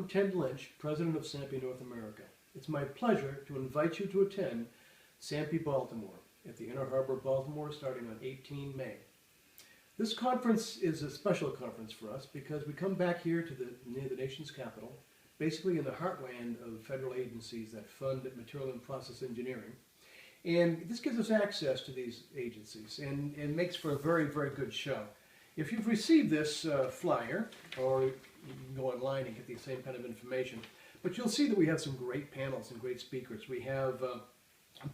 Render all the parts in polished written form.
Ted Lynch, President of SAMPE North America. It's my pleasure to invite you to attend SAMPE Baltimore at the Inner Harbor, Baltimore, starting on 18 May. This conference is a special conference for us because we come back here to near the nation's capital, basically in the heartland of federal agencies that fund material and process engineering. And this gives us access to these agencies and makes for a very, very good show. If you've received this flyer, or you can go online and get the same kind of information, but you'll see that we have some great panels and great speakers. We have a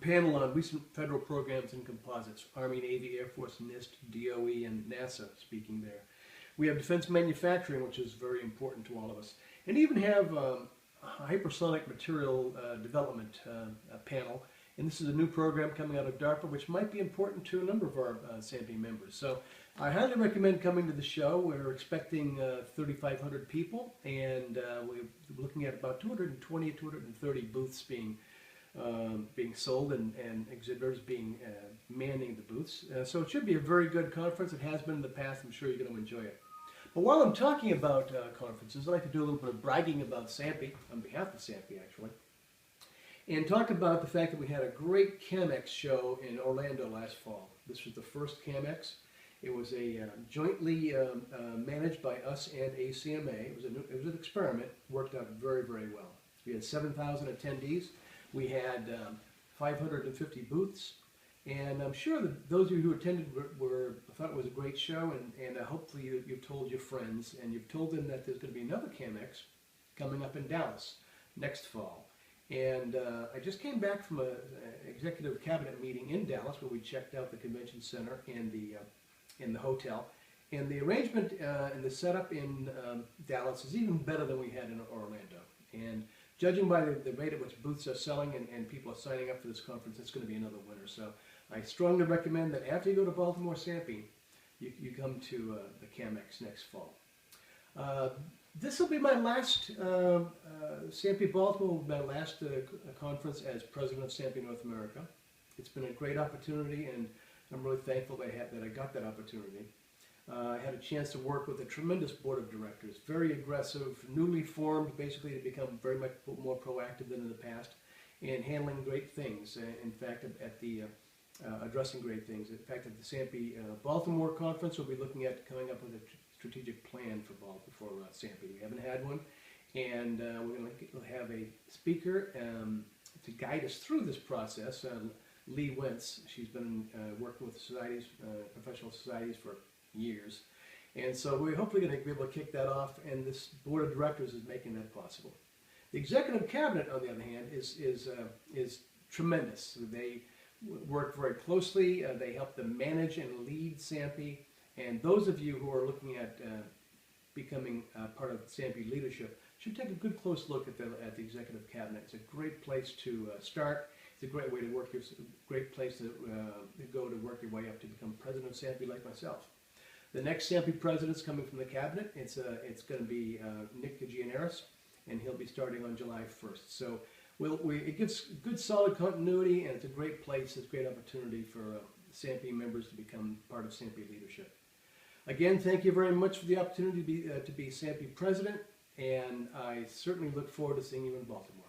panel on recent federal programs and composites, Army, Navy, Air Force, NIST, DOE, and NASA speaking there. We have defense manufacturing, which is very important to all of us. And even have a hypersonic material development panel. And this is a new program coming out of DARPA, which might be important to a number of our SAMPE members. So I highly recommend coming to the show. We're expecting 3,500 people, and we're looking at about 220 to 230 booths being sold and exhibitors being manning the booths. So it should be a very good conference. It has been in the past. I'm sure you're going to enjoy it. But while I'm talking about conferences, I'd like to do a little bit of bragging about SAMPE, on behalf of SAMPE actually, and talk about the fact that we had a great CAMX show in Orlando last fall. This was the first CAMX. It was a jointly managed by us and ACMA. It was an experiment. Worked out very, very well. We had 7,000 attendees. We had 550 booths. And I'm sure that those of you who attended thought it was a great show, and hopefully you've told your friends, and you've told them that there's going to be another CAMX coming up in Dallas next fall. And I just came back from an executive cabinet meeting in Dallas where we checked out the convention center and the hotel. And the arrangement and the setup in Dallas is even better than we had in Orlando. And judging by the rate at which booths are selling and people are signing up for this conference, it's going to be another winner. So I strongly recommend that after you go to Baltimore SAMPE, you come to the CAMX next fall. This will be my last SAMPE Baltimore, my last conference as President of SAMPE North America. It's been a great opportunity, and I'm really thankful that I got that opportunity. I had a chance to work with a tremendous board of directors, very aggressive, newly formed, basically to become very much more proactive than in the past, and handling great things. In fact, addressing great things. In fact, at the SAMPE Baltimore conference, we'll be looking at coming up with a strategic plan for SAMPE. We haven't had one, and we're going to have a speaker to guide us through this process. Lee Wentz. She's been working with societies, professional societies for years, and so we're hopefully going to be able to kick that off. And this board of directors is making that possible. The executive cabinet, on the other hand, is tremendous. They work very closely. They help them manage and lead SAMPE. And those of you who are looking at becoming part of SAMPE leadership should take a good close look at the executive cabinet. It's a great place to start. It's a great way to work. Great place to go to work your way up to become president of SAMPE, like myself. The next SAMPE president is coming from the cabinet. It's going to be Nick Gianaris, and he'll be starting on July 1st. So it gives good, solid continuity, and it's a great place. It's a great opportunity for SAMPE members to become part of SAMPE leadership. Again, thank you very much for the opportunity to be SAMPE president, and I certainly look forward to seeing you in Baltimore.